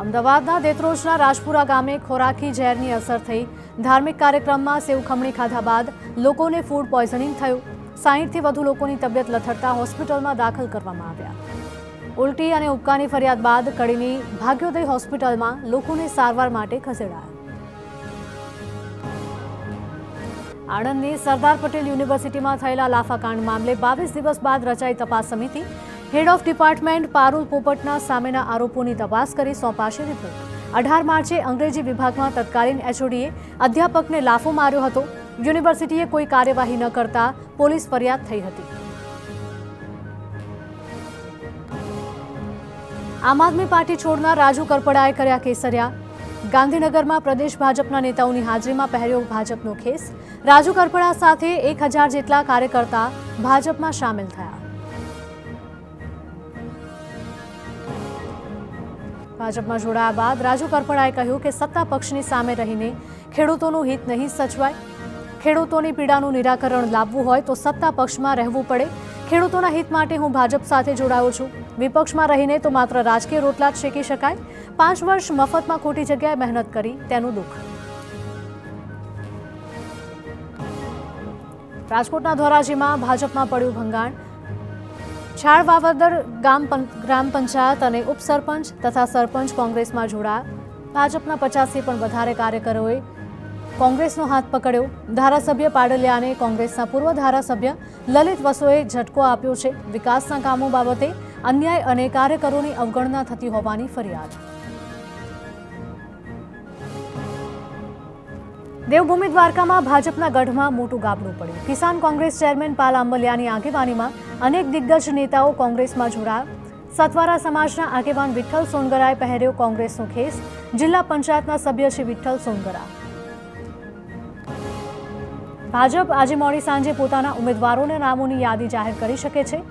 અમદાવાદના દેત્રોજના રાજપુરા ગામે ખોરાકી ઝેરની અસર થઈ ધાર્મિક કાર્યક્રમમાં સેવ ખમણી ખાધા બાદ લોકોને ફૂડ પોઈઝનિંગ થયું। 60થી વધુ લોકોની તબિયત લથડતા હોસ્પિટલમાં દાખલ કરવામાં આવ્યા। ઉલટી અને ઉબકાની ફરિયાદ બાદ કડીની ભાગ્યોદય હોસ્પિટલમાં લોકોને સારવાર માટે ખસેડાયા। આણંદની સરદાર પટેલ યુનિવર્સિટીમાં થયેલા લાફાકાંડ મામલે 22 દિવસ બાદ રચાઈ તપાસ સમિતિ। હેડ ઓફ ડિપાર્ટમેન્ટ પારુલ પોપટના સામેના આરોપોની તપાસ કરી સોંપાશે રિપોર્ટ। 18 માર્ચે અંગ્રેજી વિભાગમાં તત્કાલીન એચઓડીએ અધ્યાપકને લાફો માર્યો હતો। યુનિવર્સિટીએ કોઈ કાર્યવાહી ન કરતા પોલીસ ફરિયાદ થઈ હતી। આમ આદમી પાર્ટી છોડનાર રાજુ કરપડાએ કર્યા કેસરિયા। ગાંધીનગરમાં પ્રદેશ ભાજપના નેતાઓની હાજરીમાં પહેર્યો ભાજપનો ખેસ। રાજુ કરપડા સાથે 1000 જેટલા કાર્યકર્તા ભાજપમાં સામેલ થયા। ભાજપમાં જોડાયા બાદ રાજુ કરપડાએ કહ્યું કે સત્તા પક્ષની સામે રહીને ખેડૂતોનું હિત નહીં સચવાય। ખેડૂતોની પીડાનું નિરાકરણ લાવવું હોય તો સત્તા પક્ષમાં રહેવું પડે। ખેડૂતોના હિત માટે હું ભાજપ સાથે જોડાયો છું। વિપક્ષમાં રહીને તો માત્ર રાજકીય રોટલા જ શેકી શકાય। 5 વર્ષ મફતમાં ખોટી જગ્યાએ મહેનત કરી તેનું દુઃખ। રાજકોટના ધોરાજીમાં ભાજપમાં પડ્યું ભંગાણ। છાળ વાવદર ગ્રામ પંચાયત અને ઉપસરપંચ તથા સરપંચ કોંગ્રેસમાં જોડાયા। ભાજપના 50થી પણ વધારે કાર્યકરોએ કોંગ્રેસનો હાથ પકડ્યો। ધારાસભ્ય પાડલિયાને કોંગ્રેસના પૂર્વ ધારાસભ્ય લલિત વસોએ ઝટકો આપ્યો છે। વિકાસના કામો બાબતે અન્યાય અને કાર્યકરોની અવગણના થતી હોવાની ફરિયાદ। દેવભૂમિ દ્વારકામાં ભાજપના ગઢમાં મોટું ગાબડું પડ્યું। કિસાન કોંગ્રેસ ચેરમેન પાલ આંબલિયાની આગેવાનીમાં અનેક દિગ્ગજ નેતાઓ કોંગ્રેસમાં જોડાયા। સતવારા સમાજના આગેવાન વિઠ્ઠલ સોનગરાએ પહેર્યો કોંગ્રેસનો ખેસ। જિલ્લા પંચાયતના સભ્ય શ્રી વિઠ્ઠલ સોનગરા। ભાજપ આજે મોડી સાંજે પોતાના ઉમેદવારોના નામોની યાદી જાહેર કરી શકે છે।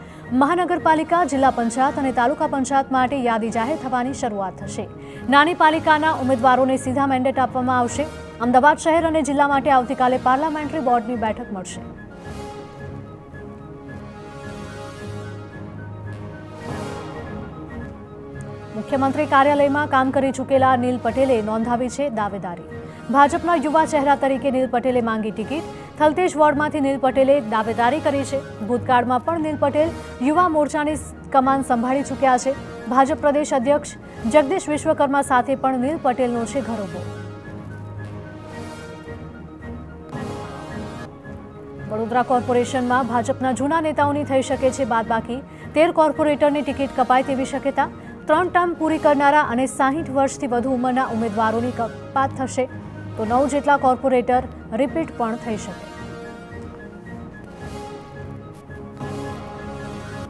મહાનગરપાલિકા, જિલ્લા પંચાયત અને તાલુકા પંચાયત માટે યાદી જાહેર થવાની શરૂઆત થશે। નાની પાલિકાના ઉમેદવારોને સીધા મેન્ડેટ આપવામાં આવશે। અમદાવાદ શહેર અને જિલ્લા માટે આવતીકાલે પાર્લામેન્ટરી બોર્ડની બેઠક મળશે। મુખ્યમંત્રી કાર્યાલયમાં કામ કરી ચૂકેલા નીલ પટેલે નોંધાવી છે દાવેદારી। ભાજપના યુવા ચહેરા તરીકે નીલ પટેલે માંગી ટિકિટ। થલતેજ વોર્ડમાંથી નીલ પટેલે દાવેદારી કરી છે। ભૂતકાળમાં પણ નીલ પટેલ યુવા મોરચાની કમાન સંભાળી ચૂક્યા છે। ભાજપ પ્રદેશ અધ્યક્ષ જગદીશ વિશ્વકર્મા સાથે પણ નીલ પટેલનો છે ઘરોબો। વડોદરા કોર્પોરેશનમાં ભાજપના જૂના નેતાઓની થઈ શકે છે બાદબાકી। 13 કોર્પોરેટરની ટિકિટ કપાય તેવી શક્યતા। 3 ટર્મ પૂરી કરનારા અને 60 વર્ષથી વધુ ઉંમરના ઉમેદવારોની કપાત થશે તો 9 જેટલા કોર્પોરેટર રિપીટ પણ થઈ શકે।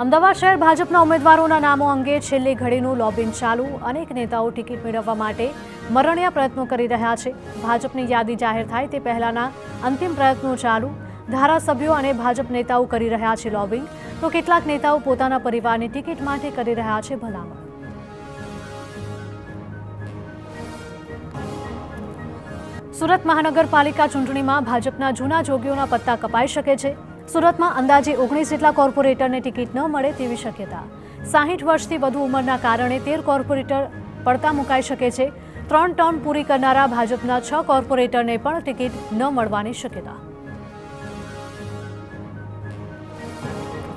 અમદાવાદ શહેર ભાજપના ઉમેદવારોના નામો અંગે છેલ્લી ઘડીનું લોબિંગ ચાલુ। અનેક નેતાઓ ટિકિટ મેળવવા માટે મરણિયા પ્રયત્નો કરી રહ્યા છે। ભાજપની યાદી જાહેર થાય તે પહેલાના અંતિમ પ્રયત્નો ચાલુ। ધારાસભ્યો અને ભાજપ નેતાઓ કરી રહ્યા છે લોબિંગ તો કેટલાક નેતાઓ પોતાના પરિવારની ટિકિટ માટે કરી રહ્યા છે ભલામણ। સુરત મહાનગરપાલિકા ચૂંટણીમાં ભાજપના જૂના જોગીઓના પત્તા કપાઈ શકે છે। સુરતમાં અંદાજે 19 જેટલા કોર્પોરેટરને ટિકિટ ન મળે તેવી શક્યતા। 60 વર્ષથી વધુ ઉંમરના કારણે 13 કોર્પોરેટર પડતા મુકાઈ શકે છે। 3 ટર્મ પૂરી કરનારા ભાજપના 6 કોર્પોરેટરને પણ ટિકિટ ન મળવાની શક્યતા।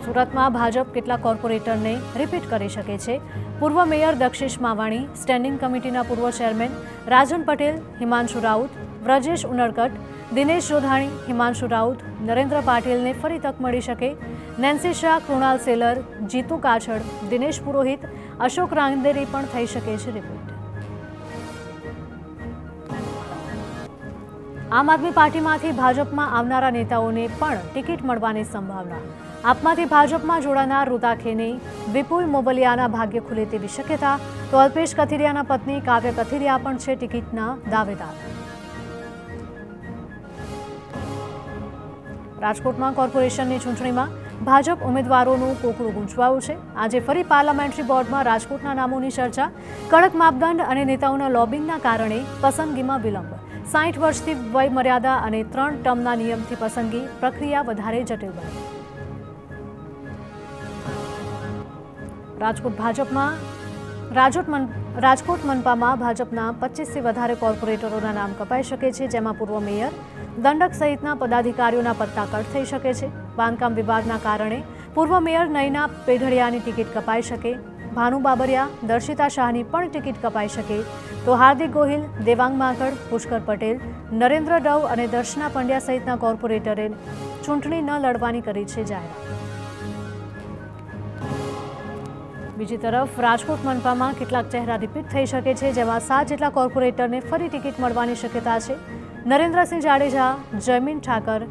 સુરતમાં ભાજપ કેટલાક કોર્પોરેટરને રિપીટ કરી શકે છે। પૂર્વ મેયર દક્ષિશ માવાણી, સ્ટેન્ડિંગ કમિટીના પૂર્વ ચેરમેન રાજન પટેલ, હિમાંશુ રાઉત, વ્રજેશ ઉનડકટ, દિનેશ જોધાણી, હિમાંશુ રાઉત, નરેન્દ્ર પાટીલને ફરી તક મળી શકે। નેન્સી શાહ, કૃણાલ સેલર, જીતુ કાછડ, દિનેશ પુરોહિત, અશોક રાંદેરી પણ થઈ શકે છે રિપીટ। આમ આદમી પાર્ટીમાંથી ભાજપમાં આવનારા નેતાઓને પણ ટિકિટ મળવાની સંભાવના। આપમાંથી ભાજપમાં જોડાનાર રૂતા ખેની, વિપુલ મોબલિયાના ભાગ્ય ખુલે તેવી શક્યતા તો અલ્પેશ કથિરિયાના પત્ની કાવ્ય કથિરિયા પણ છે ટિકિટના દાવેદાર। રાજકોટમાં કોર્પોરેશનની ચૂંટણીમાં ભાજપ ઉમેદવારોનું કોકડું ગૂંચવાયું છે। આજે ફરી પાર્લામેન્ટરી બોર્ડમાં રાજકોટના નામોની ચર્ચા। કડક માપદંડ અને નેતાઓના લોબિંગના કારણે પસંદગીમાં વિલંબ। 60 વર્ષથી વય મર્યાદા અને 3 ટર્મના નિયમથી પસંદગી પ્રક્રિયા વધારે જટિલ બની। રાજકોટ ભાજપમાં રાજકોટ મનપામાં ભાજપના 25થી વધારે કોર્પોરેટરોના નામ કપાઈ શકે છે, જેમાં પૂર્વ મેયર, દંડક સહિતના પદાધિકારીઓના પત્તા કટ થઈ શકે છે. બાંધકામ વિભાગના કારણે પૂર્વ મેયર નયના પેઢડિયાની ટિકિટ કપાઈ શકે, ભાનુ બાબરિયા, દર્શિતા શાહની પણ ટિકિટ કપાઈ શકે, તો હાર્દિક ગોહિલ, દેવાંગ માકડ, પુષ્કર પટેલ, નરેન્દ્ર ડવ અને દર્શના પંડ્યા સહિતના કોર્પોરેટરે ચૂંટણી ન લડવાની કરી છે જાહેરાત. બીજી તરફ રાજકોટ મનપામાં કેટલાક ચહેરા રિપીટ થઈ શકે છે, જેમાં 7 જેટલા કોર્પોરેટરને ફરી ટિકિટ મળવાની શક્યતા છે. નરેન્દ્રસિંહ જાડેજા, જયમીન ઠાકર,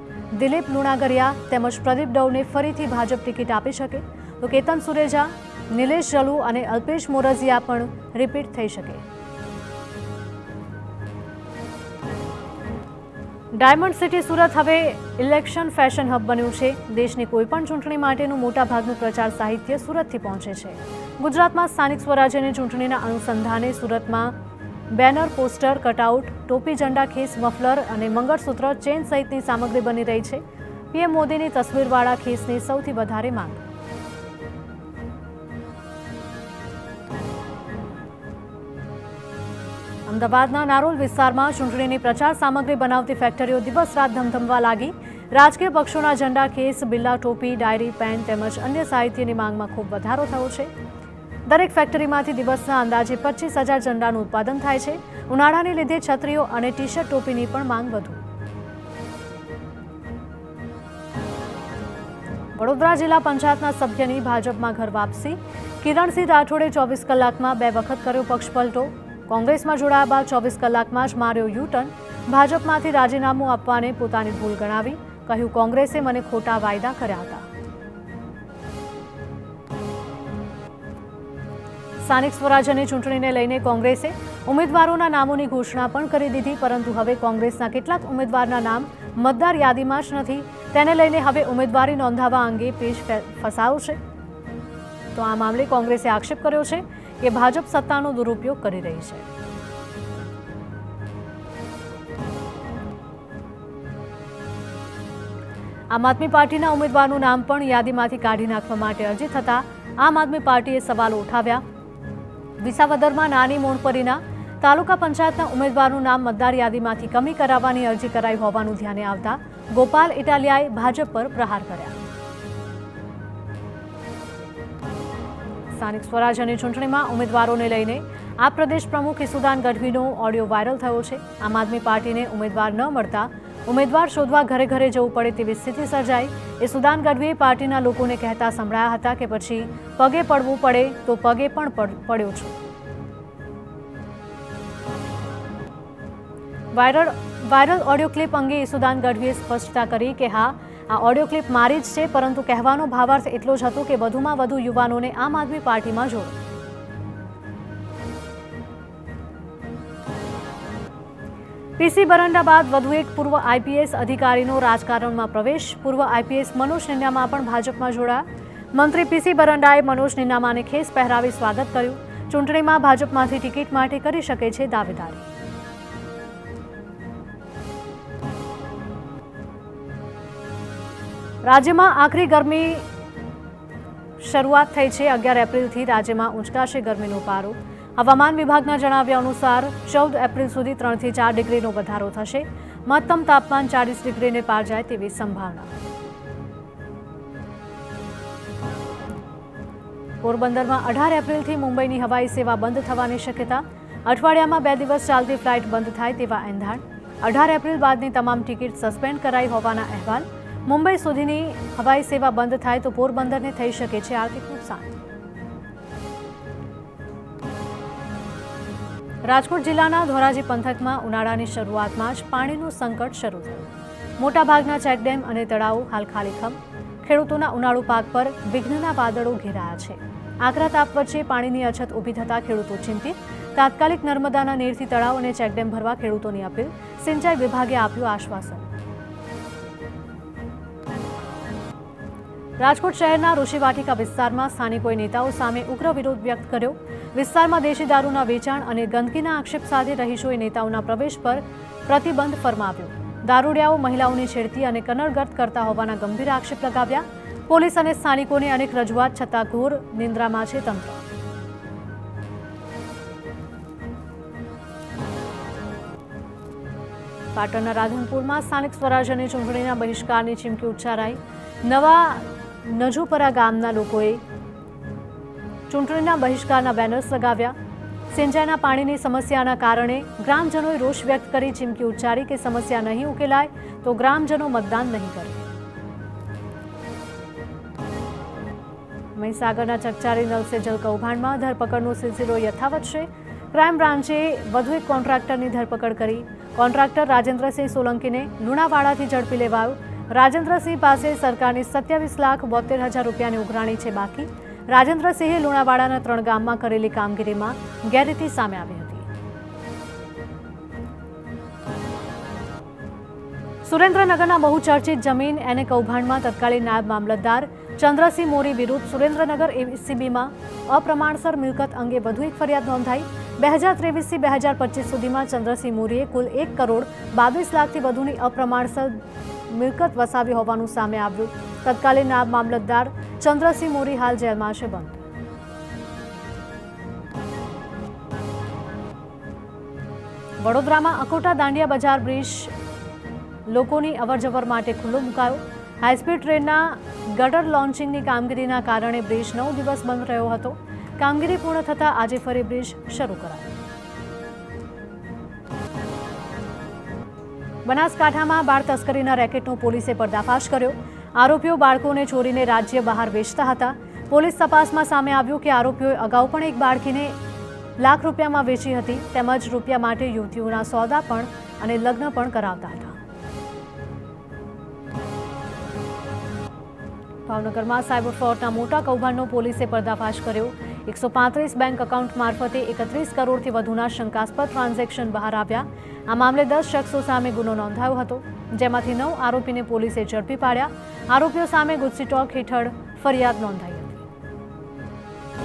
દિલીપ લુણાગરિયા તેમજ પ્રદીપ ડવને ફરીથી ભાજપ ટિકિટ આપી શકે, તો કેતન સુરેજા, નિલેશ જલુ અને અલ્પેશ મોરજીયા પણ રિપીટ થઈ શકે. ડાયમંડ સિટી સુરત હવે ઇલેક્શન ફેશન હબ બન્યું છે. દેશની કોઈપણ ચૂંટણી માટેનું મોટાભાગનું પ્રચાર સાહિત્ય સુરતથી પહોંચે છે. ગુજરાતમાં સ્થાનિક સ્વરાજ્યની ચૂંટણીના અનુસંધાને સુરતમાં બેનર, પોસ્ટર, કટઆઉટ, ટોપી, ઝંડા, ખેસ, મફલર અને મંગળસૂત્ર, ચેન સહિતની સામગ્રી બની રહી છે. પીએમ મોદીની તસવીરવાળા ખેસની સૌથી વધારે માંગ. અમદાવાદના નારોલ વિસ્તારમાં ચૂંટણીની પ્રચાર સામગ્રી બનાવતી ફેક્ટરીઓ દિવસ રાત ધમધમવા લાગી. રાજકીય પક્ષોના ઝંડા, ખેસ, બિલ્લા, ટોપી, ડાયરી, પેન તેમજ અન્ય સાહિત્યની માંગમાં ખૂબ વધારો થયો છે. દરેક ફેક્ટરીમાંથી દિવસના અંદાજે 25,000 ઝંડાનું ઉત્પાદન થાય છે. ઉનાળાને લીધે છત્રીઓ અને ટી-શર્ટ, ટોપીની પણ માંગ વધુ. વડોદરા જિલ્લા પંચાયતના સભ્યની ભાજપમાં ઘર વાપસી. કિરણસિંહ રાઠોડે 24 કલાકમાં 2 વખત કર્યો પક્ષ પલટો. કોંગ્રેસમાં જોડાયા બાદ 24 કલાકમાં જ માર્યો યુ-ટર્ન. ભાજપમાંથી રાજીનામું આપવાને પોતાની ભૂલ ગણાવી. કહ્યું, કોંગ્રેસે મને ખોટા વાયદા કર્યા હતા. સ્થાનિક સ્વરાજ્યની ચૂંટણીને લઈને કોંગ્રેસે ઉમેદવારોના નામોની ઘોષણા પણ કરી દીધી, પરંતુ હવે કોંગ્રેસના કેટલાક ઉમેદવારના નામ મતદાર યાદીમાં જ નથી. તેને લઈને હવે ઉમેદવારી નોંધાવવા અંગે પેચ ફસાયો છે. તો આ મામલે કોંગ્રેસે આક્ષેપ કર્યો છે કે ભાજપ સત્તાનો દુરુપયોગ કરી રહી છે. આમ આદમી પાર્ટીના ઉમેદવારનું નામ પણ યાદીમાંથી કાઢી નાખવા માટે અરજી થતા આમ આદમી પાર્ટીએ સવાલો ઉઠાવ્યા. વિસાવદરમાં નાની મોણપરીના તાલુકા પંચાયતના ઉમેદવારનું નામ મતદાર યાદીમાંથી કમી કરાવવાની અરજી કરાઈ હોવાનું ધ્યાને આવતા ગોપાલ ઇટાલિયાએ ભાજપ પર પ્રહાર કર્યા. સ્થાનિક સ્વરાજ્યની ચૂંટણીમાં ઉમેદવારોને લઈને આ પ્રદેશ પ્રમુખ ઈસુદાન ગઢવીનો ઓડિયો વાયરલ થયો છે. આમ આદમી પાર્ટીને ઉમેદવાર ન મળતા ઉમેદવાર શોધવા ઘરે ઘરે જવું પડે તેવી સ્થિતિ સર્જાઈ. ઈસુદાન ગઢવીએ પાર્ટીના લોકોને કહેતા સંભળાયા હતા કે પછી પગે પડવું પડે તો પગે પણ પડ્યો છું. વાયરલ ઓડિયો ક્લિપ અંગે ઈસુદાન ગઢવીએ સ્પષ્ટતા કરી કે હા, આ ઓડિયો ક્લિપ મારી જ છે, પરંતુ કહેવાનો ભાવાર્થ એટલો જ હતો કે વધુમાં વધુ યુવાનોને આમ આદમી પાર્ટીમાં જોડો. પીસી બરંડા બાદ વધુ એક પૂર્વ આઈપીએસ અધિકારીનો રાજકારણમાં પ્રવેશ. પૂર્વ આઈપીએસ મનોજ નિનામા પણ ભાજપમાં જોડાયા. મંત્રી પીસી બરંડાએ મનોજ નિનામાને ખેસ પહેરાવી સ્વાગત કર્યું. ચૂંટણીમાં ભાજપમાંથી ટિકિટ માટે કરી શકે છે દાવેદારી. રાજ્યમાં આખરી ગરમી શરૂઆત થઈ છે. 11 એપ્રિલથી રાજ્યમાં ઊંચકાશે ગરમીનો પારો. હવામાન વિભાગના જણાવ્યા અનુસાર 14 એપ્રિલ સુધી 3 થી 4 ડિગ્રીનો વધારો થશે. મહત્તમ તાપમાન 40 ડિગ્રીને પાર જાય તેવી સંભાવના. પોરબંદરમાં 18 એપ્રિલથી મુંબઈની હવાઈ સેવા બંધ થવાની શક્યતા. અઠવાડિયામાં 2 દિવસ ચાલતી ફ્લાઇટ બંધ થાય તેવા એંધાણ. 18 એપ્રિલ બાદની તમામ ટિકિટ સસ્પેન્ડ કરાઈ હોવાના અહેવાલ. મુંબઈ સુધીની હવાઈ સેવા બંધ થાય તો પોરબંદરને થઈ શકે છે આર્થિક નુકસાન. રાજકોટ જિલ્લાના ધોરાજી પંથકમાં ઉનાળાની શરૂઆતમાં જ પાણીનું સંકટ શરૂ થયું. મોટાભાગના ચેકડેમ અને તળાવો હાલ ખાલીખમ. ખેડૂતોના ઉનાળુ પાક પર વિઘ્નના વાદળો ઘેરાયા છે. આકરા તાપ વચ્ચે પાણીની અછત ઊભી થતાં ખેડૂતો ચિંતિત. તાત્કાલિક નર્મદાના નીરથી તળાવ અને ચેકડેમ ભરવા ખેડૂતોની અપીલ. સિંચાઈ વિભાગે આપ્યું આશ્વાસન. રાજકોટ શહેરના ઋષિવાટિકા વિસ્તારમાં સ્થાનિકોએ નેતાઓ સામે ઉગ્ર વિરોધ વ્યક્ત કર્યો. વિસ્તારમાં દેશી દારૂના વેચાણ અને ગંદકીના આક્ષેપ સાથે રહીશોએ નેતાઓના પ્રવેશ પર પ્રતિબંધ ફરમાવ્યો. દારૂડિયાઓ મહિલાઓની છેડતી અને કનડગત કરતા હોવાના ગંભીર આક્ષેપ લગાવ્યા. પોલીસ અને સ્થાનિકોને અનેક રજૂઆત છતાં ઘોર નિંદ્રામાં છે તંત્ર. પાટણના રાધનપુરમાં સ્થાનિક સ્વરાજ્યની ચૂંટણીના બહિષ્કારની ચીમકી ઉચ્ચારાઈ. નવા નજુપરા ગામના લોકોએ ચૂંટણીના બહિષ્કારના બેનર્સ લગાવ્યા. સિંચાઈના પાણીની સમસ્યાના કારણે ગ્રામજનોએ રોષ વ્યક્ત કરી ચીમકી ઉચ્ચારી કે સમસ્યા નહીં ઉકેલાય તો ગ્રામજનો મતદાન નહીં કરે. મહીસાગરના ચકચારી નલ સે જલ કૌભાંડમાં ધરપકડનો સિલસિલો યથાવત છે. ક્રાઇમ બ્રાન્ચે વધુ એક કોન્ટ્રાક્ટરની ધરપકડ કરી. કોન્ટ્રાક્ટર રાજેન્દ્રસિંહ સોલંકીને લુણાવાડાથી ઝડપી લેવાયો. રાજેન્દ્રસિંહ પાસે સરકારની 27,72,000 રૂપિયાની ઉઘરાણી છે બાકી. રાજેન્દ્રસિંહે લુણાવાડાના 3 ગામમાં કરેલી કામગીરીમાં ગેરરીતિ સામે આવી હતી. સુરેન્દ્રનગરના બહુચર્ચિત જમીન એને કૌભાંડમાં તત્કાલીન નાયબ મામલતદાર ચંદ્રસિંહ મોરી વિરુદ્ધ સુરેન્દ્રનગર એસીબીમાં અપ્રમાણસર મિલકત અંગે વધુ એક ફરિયાદ નોંધાઈ. 2023 થી 2025 સુધીમાં ચંદ્રસિંહ મોરીએ કુલ 1 કરોડ 22 લાખથી વધુની અપ્રમાણસર મિલકત વસાવી હોવાનું સામે આવ્યું. તત્કાલીન નાયબ મામલતદાર ચંદ્રસિંહ મોરી હાલ જેલમાં છે બંધ. વડોદરામાં અકોટા દાંડિયા બજાર બ્રિજ લોકોની અવરજવર માટે ખુલ્લો મુકાયો. હાઈસ્પીડ ટ્રેનના ગટર લોન્ચિંગની કામગીરીના કારણે બ્રિજ 9 દિવસ બંધ રહ્યો હતો. કામગીરી પૂર્ણ થતાં આજે ફરી બ્રિજ શરૂ કરાયો. બનાસકાંઠામાં બાળ તસ્કરીના રેકેટનો પોલીસે પર્દાફાશ કર્યો. આરોપીઓ બાળકોને ચોરીને રાજ્ય બહાર વેચતા હતા. પોલીસ તપાસમાં સામે આવ્યું કે આરોપીઓએ અગાઉ પણ એક બાળકીને લાખ રૂપિયામાં વેચી હતી તેમજ રૂપિયા માટે યુવતીઓના સોદા પણ અને લગ્ન પણ કરાવતા હતા. ભાવનગરમાં સાયબર ફ્રોડના મોટા કૌભાંડનો પોલીસે પર્દાફાશ કર્યો. 135 બેંક એકાઉન્ટ મારફતે 31 કરોડથી વધુના શંકાસ્પદ ટ્રાન્ઝેક્શન બહાર આવ્યા. આ મામલે 10 શખ્સો સામે ગુનો નોંધાયો હતો, જેમાંથી 9 આરોપીને પોલીસે ઝડપી પાડ્યા. આરોપીઓ સામે ગુજસી ટોક હેઠળ ફરિયાદ નોંધાઈ.